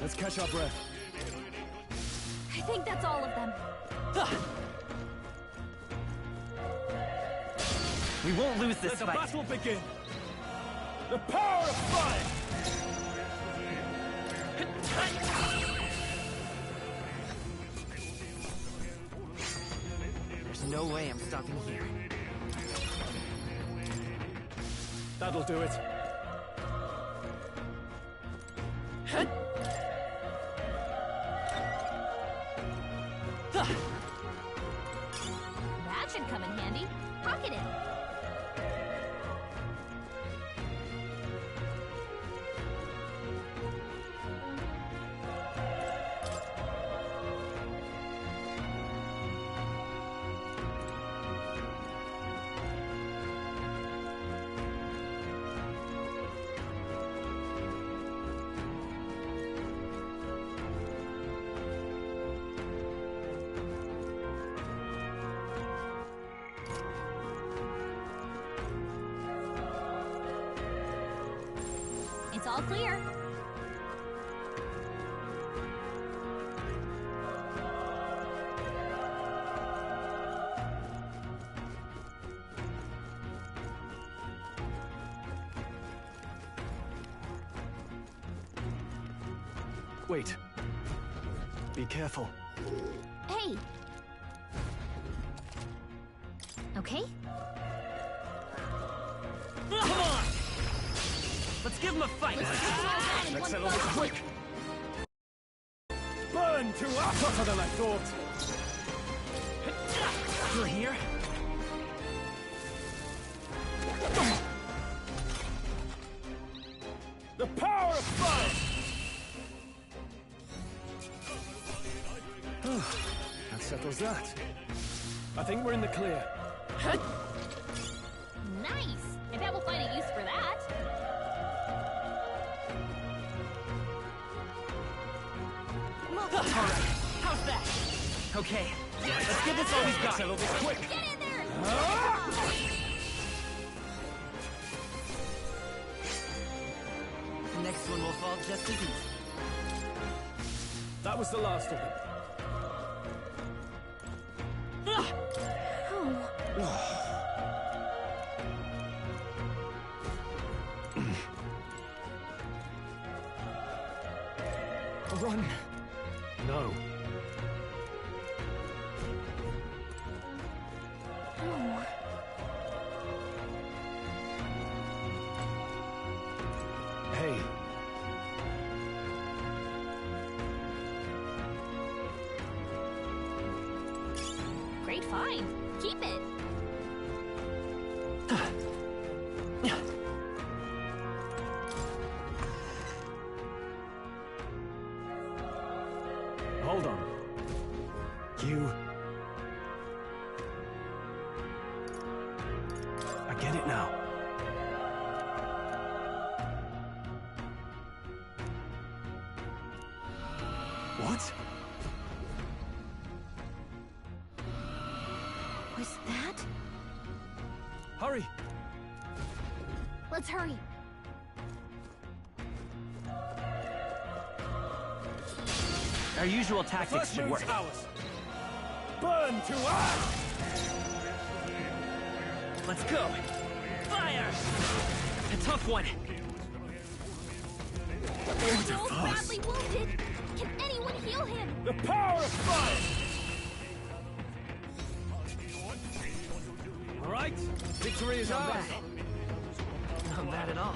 Let's catch our breath. I think that's all of them. We won't lose this Let the fight. battle begin! The power of fire! There's no way I'm stopping here. That'll do it. That should come in handy. Pocket it. It's all clear. Wait. Be careful. Hey! Okay? Come on! Let's give him a fight! Let's settle this quick! Burn to us! Tougher than I thought! You're here? The power of fire! That settles that. I think we're in the clear. Nice! I bet we'll find a use for that. Alright, how's that? Okay, let's give this all we've got. Settle this quick! Get in there! The next one will fall just as easy. That was the last of them. Run! No. Hey. Great find. Keep it. Hold on. You... I get it now. What? Was that? Hurry! Let's hurry. Our usual tactics should work. Burn to us! Let's go! Fire! A tough one! Joel's badly wounded! Can anyone heal him? The power of fire! All right, victory is ours. Not bad at all.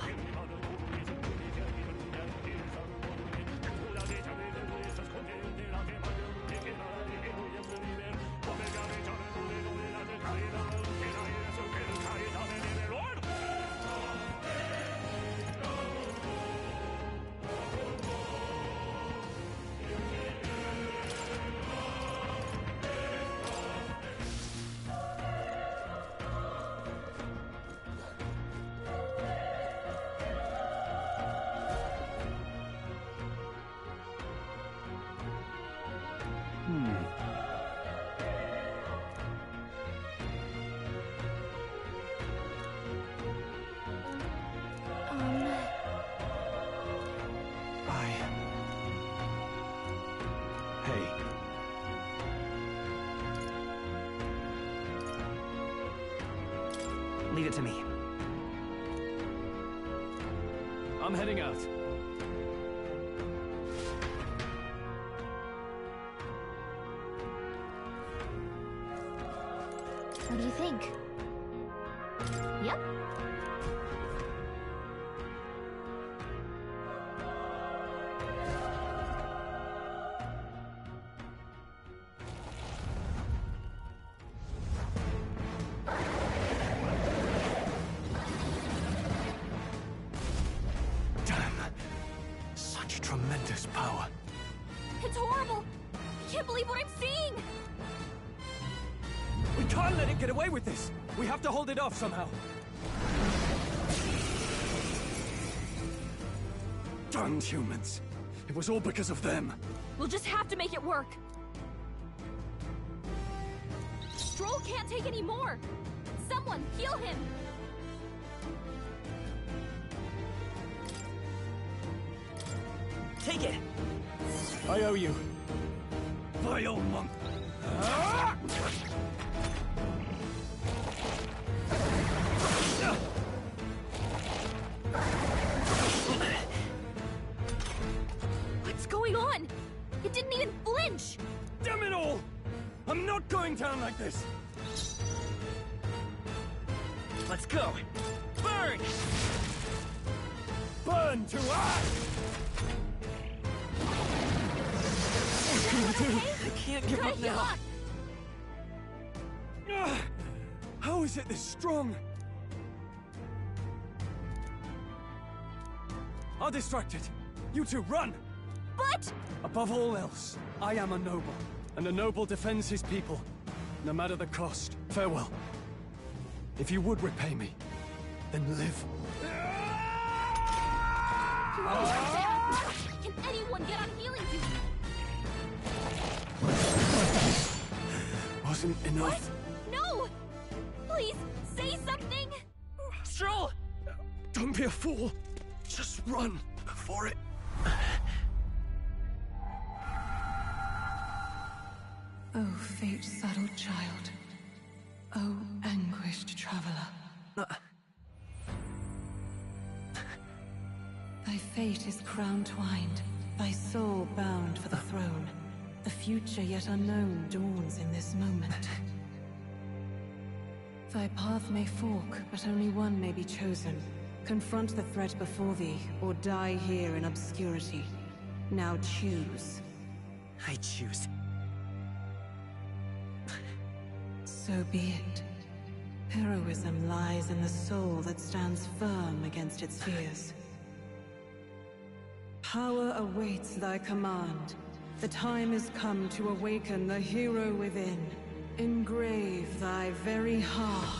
Hey. Leave it to me. I'm heading out. What do you think? Yep. Damn. Such tremendous power. It's horrible! I can't believe what I'm seeing! We can't let it get away with this! We have to hold it off somehow! Darned humans! It was all because of them! We'll just have to make it work! Stroll can't take any more! Someone, heal him! Take it! I owe you. Vile monk! What's going on? It didn't even flinch! Damn it all! I'm not going down like this! Let's go! Burn! Burn to ash! What can I do? I can't give up now. How is it this strong? I'll distract it. You two, run! But... Above all else, I am a noble, and a noble defends his people, no matter the cost. Farewell. If you would repay me, then live. Can anyone get on healing duty? Wasn't enough. What? No! Please, say something! Stroll! Don't be a fool. Just run before it... Oh, fate-saddled child. Oh, anguished traveler. Thy fate is crown-twined, thy soul bound for the throne. The future yet unknown dawns in this moment. Thy path may fork, but only one may be chosen. Confront the threat before thee, or die here in obscurity. Now choose. I choose. So be it. Heroism lies in the soul that stands firm against its fears. Power awaits thy command. The time is come to awaken the hero within. Engrave thy very heart.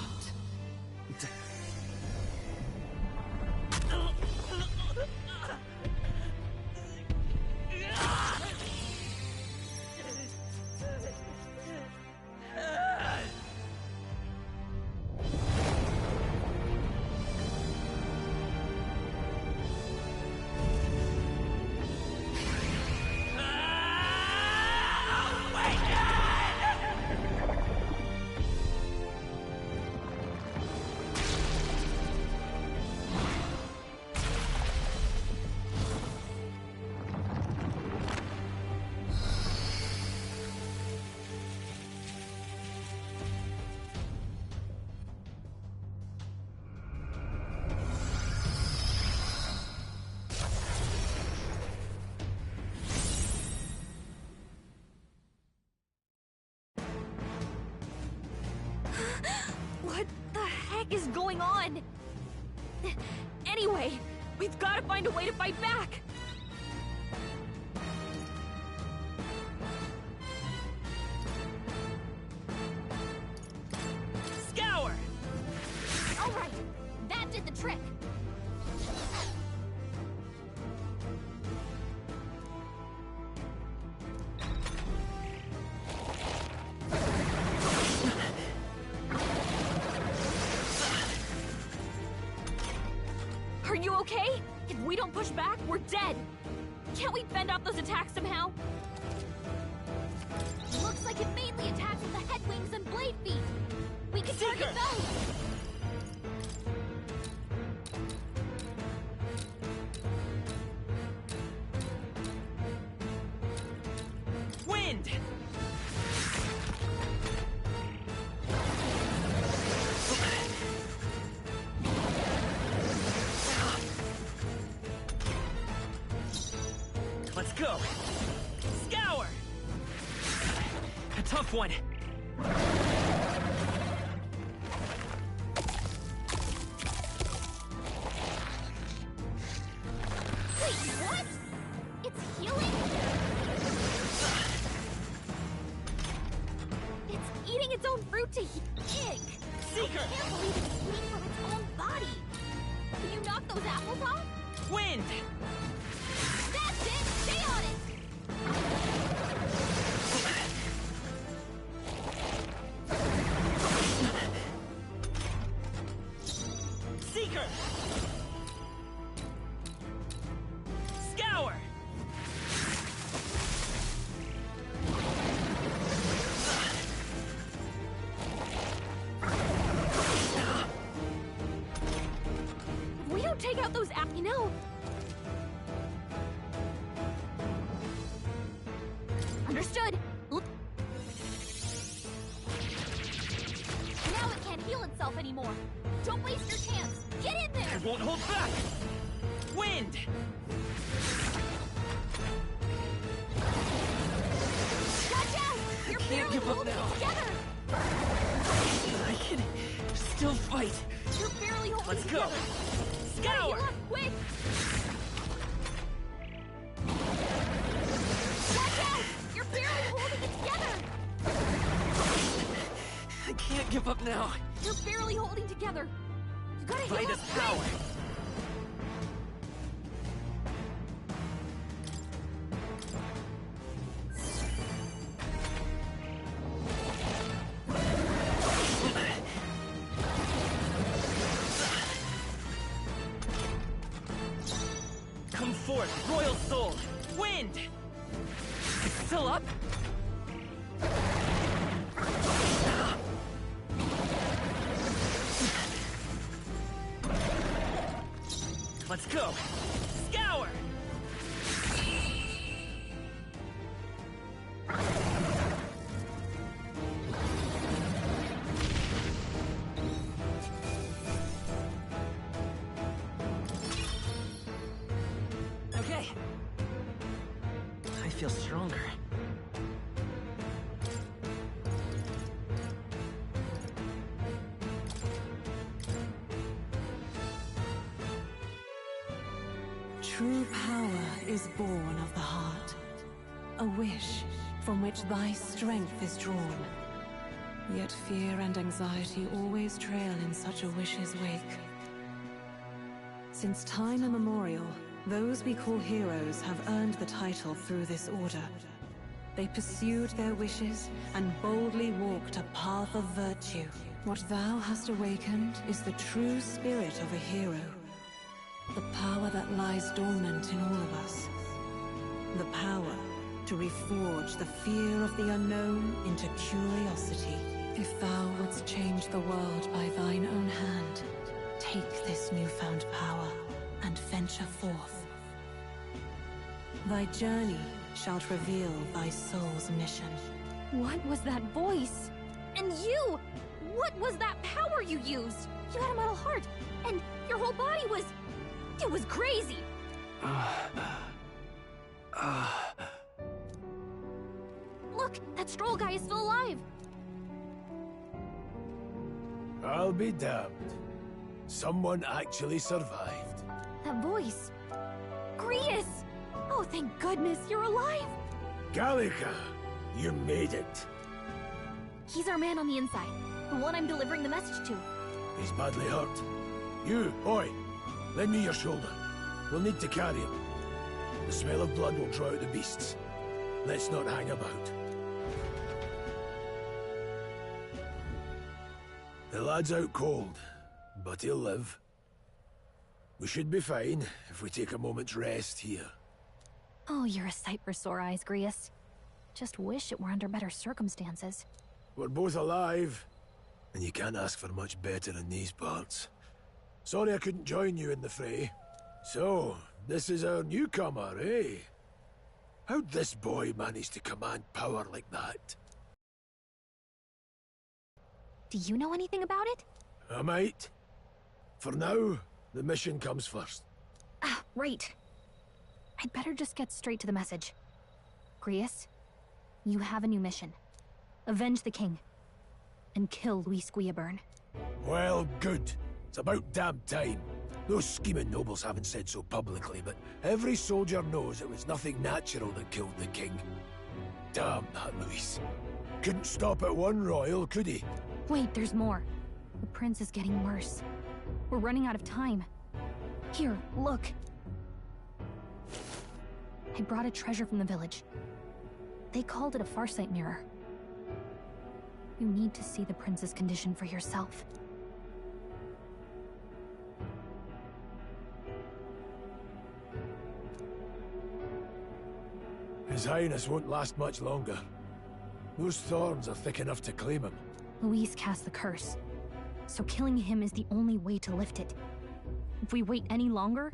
What the heck is going on? Anyway, we've got to find a way to fight back! Scour! Alright, that did the trick! Are you okay? If we don't push back, we're dead! Can't we fend off those attacks somehow? Looks like it mainly attacks with the head wings and blade feet! We can target those! Wind! Let's go! Scour! A tough one! Wait, what? It's healing? It's eating its own fruit to Ig! Seeker! I can't believe it's eating from its own body! Can you knock those apples off? Wind! That's it! Stay on it! Seeker! Scour! out those you know. Understood. Now it can't heal itself anymore. Don't waste your chance. Get in there! I won't hold back! Wind! Watch out! You're barely holding it together! I can still fight. You're barely holding Let's it go. together. Scour! Heal up, quick! Watch out! You're barely holding it together! I can't give up now. You're barely holding together. You gotta heal Fight up, is power. quick! Come forth, royal soul! Wind! It's still up? Let's go! Scour! Okay. I feel stronger. True power is born of the heart, a wish from which thy strength is drawn. Yet fear and anxiety always trail in such a wish's wake. Since time immemorial, those we call heroes have earned the title through this order. They pursued their wishes and boldly walked a path of virtue. What thou hast awakened is the true spirit of a hero. The power that lies dormant in all of us. The power to reforge the fear of the unknown into curiosity. If thou wouldst change the world by thine own hand, take this newfound power and venture forth. Thy journey shalt reveal thy soul's mission. What was that voice? And you! What was that power you used? You had a metal heart, and your whole body was... It was crazy! Look, that Stroll guy is still alive! I'll be damned. Someone actually survived. That voice... Grius! Oh, thank goodness, you're alive! Gallica, you made it. He's our man on the inside, the one I'm delivering the message to. He's badly hurt. You, boy, lend me your shoulder. We'll need to carry him. The smell of blood will draw out the beasts. Let's not hang about. The lad's out cold, but he'll live. We should be fine if we take a moment's rest here. Oh, you're a sight for sore eyes, Grius. Just wish it were under better circumstances. We're both alive, and you can't ask for much better in these parts. Sorry I couldn't join you in the fray. So, this is our newcomer, eh? How'd this boy manage to command power like that? Do you know anything about it? I might. For now, the mission comes first. Ah, right. I'd better just get straight to the message. Grius, you have a new mission. Avenge the king. And kill Luis Guillaburn. Well, good. It's about damn time. Those scheming nobles haven't said so publicly, but every soldier knows it was nothing natural that killed the king. Damn that Luis. Couldn't stop at one royal, could he? Wait, there's more. The prince is getting worse. We're running out of time. Here, look. I brought a treasure from the village. They called it a farsight mirror. You need to see the prince's condition for yourself. His Highness won't last much longer. Those thorns are thick enough to claim him. Luis cast the curse, so killing him is the only way to lift it. If we wait any longer,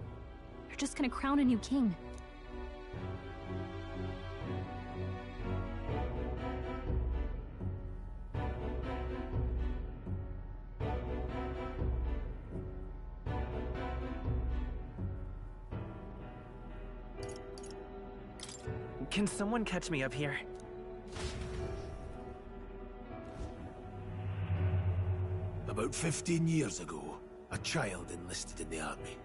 they're just gonna crown a new king. Can someone catch me up here? About 15 years ago, a child enlisted in the army.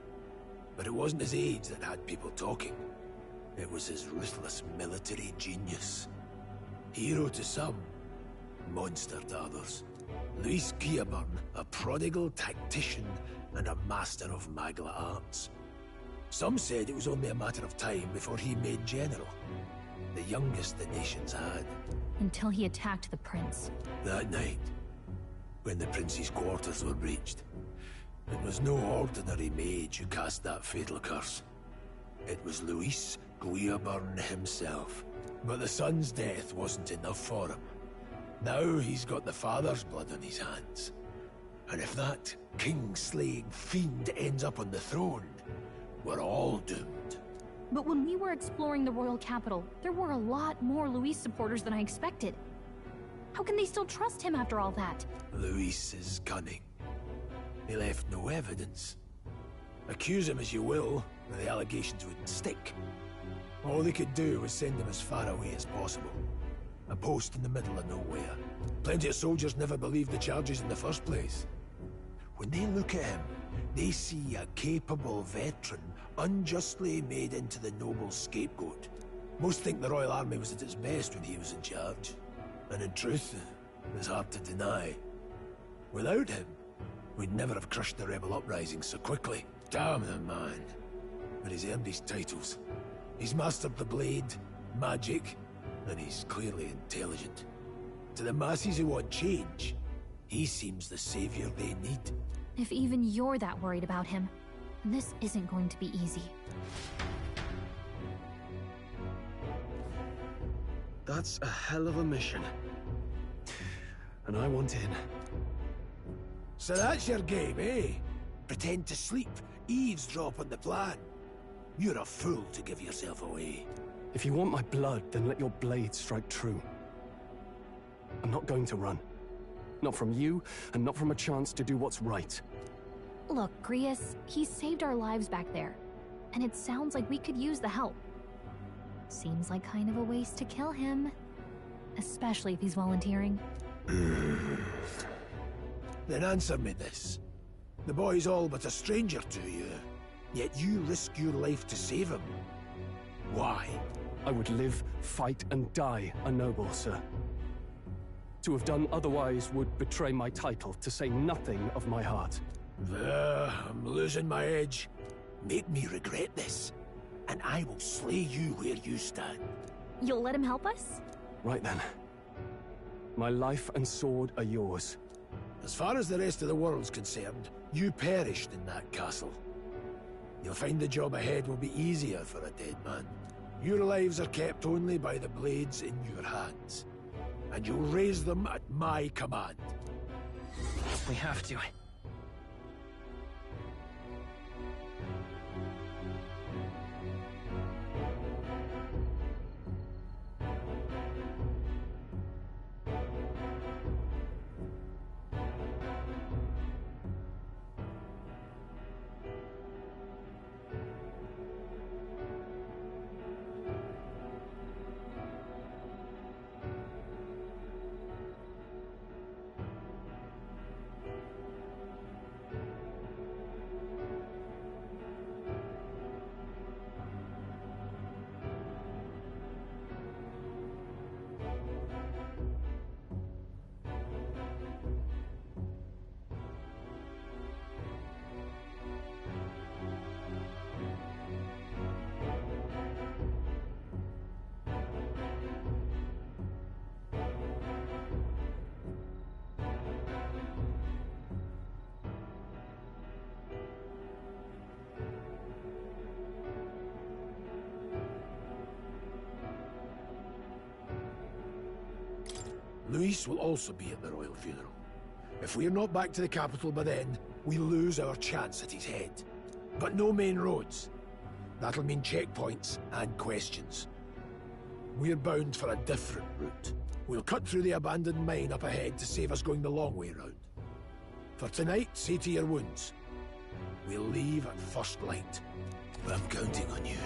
But it wasn't his age that had people talking. It was his ruthless military genius. Hero to some, monster to others. Luis Guillaburn, a prodigal tactician and a master of Magla arts. Some said it was only a matter of time before he made general. The youngest the nations had. Until he attacked the prince. That night, when the prince's quarters were breached, it was no ordinary mage who cast that fatal curse. It was Luis Guillaburn himself. But the son's death wasn't enough for him. Now he's got the father's blood on his hands. And if that king-slaying fiend ends up on the throne, we're all doomed. But when we were exploring the royal capital, there were a lot more Luis supporters than I expected. How can they still trust him after all that? Luis is cunning. He left no evidence. Accuse him as you will, the allegations wouldn't stick. All they could do was send him as far away as possible. A post in the middle of nowhere. Plenty of soldiers never believed the charges in the first place. When they look at him, they see a capable veteran unjustly made into the noble scapegoat. Most think the Royal Army was at its best when he was in charge. And in truth, it's hard to deny. Without him, we'd never have crushed the rebel uprising so quickly. Damn the man. But he's earned his titles. He's mastered the blade, magic, and he's clearly intelligent. To the masses who want change, he seems the savior they need. If even you're that worried about him, this isn't going to be easy. That's a hell of a mission. And I want in. So that's your game, eh? Pretend to sleep, eavesdrop on the plan. You're a fool to give yourself away. If you want my blood, then let your blade strike true. I'm not going to run. Not from you, and not from a chance to do what's right. Look, Grius, he saved our lives back there. And it sounds like we could use the help. Seems like kind of a waste to kill him. Especially if he's volunteering. Then answer me this. The boy's all but a stranger to you. Yet you risk your life to save him. Why? I would live, fight, and die a noble, sir. To have done otherwise would betray my title, to say nothing of my heart. I'm losing my edge. Make me regret this, and I will slay you where you stand. You'll let him help us? Right then. My life and sword are yours. As far as the rest of the world's concerned, you perished in that castle. You'll find the job ahead will be easier for a dead man. Your lives are kept only by the blades in your hands. And you'll raise them at my command. We have to. Luis will also be at the royal funeral. If we're not back to the capital by then, we lose our chance at his head. but no main roads. That'll mean checkpoints and questions. We're bound for a different route. We'll cut through the abandoned mine up ahead to save us going the long way round. For tonight, see to your wounds. We'll leave at first light. I'm counting on you.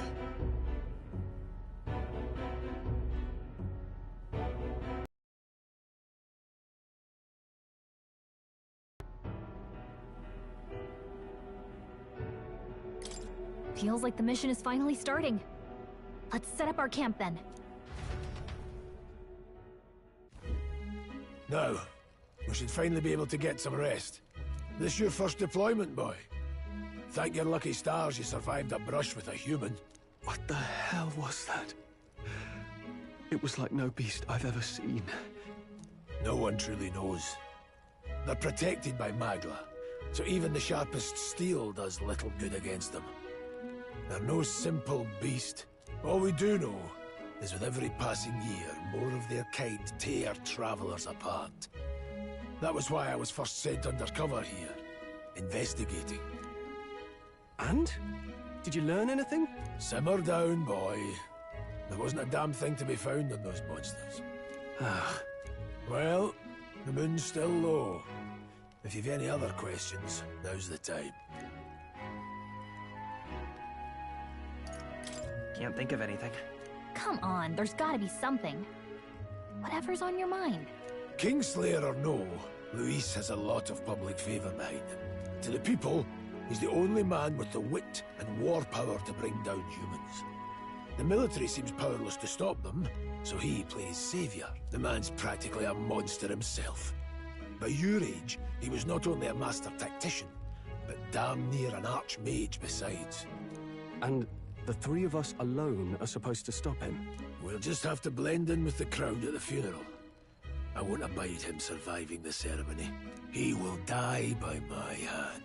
Feels like the mission is finally starting. Let's set up our camp then. Now, we should finally be able to get some rest. This your first deployment, boy? Thank your lucky stars you survived a brush with a human. What the hell was that? It was like no beast I've ever seen. No one truly knows. They're protected by Magla, so even the sharpest steel does little good against them. They're no simple beast. All we do know is with every passing year, more of their kind tear travelers apart. That was why I was first sent undercover here, investigating. And? Did you learn anything? Simmer down, boy. There wasn't a damn thing to be found on those monsters. Well, the moon's still low. If you've any other questions, now's the time. Can't think of anything. Come on, there's gotta be something. Whatever's on your mind. Kingslayer or no, Luis has a lot of public favor behind him. To the people, he's the only man with the wit and war power to bring down humans. The military seems powerless to stop them, so he plays savior. The man's practically a monster himself. By your age, he was not only a master tactician, but damn near an archmage besides. And the three of us alone are supposed to stop him? We'll just have to blend in with the crowd at the funeral. I won't abide him surviving the ceremony. He will die by my hand.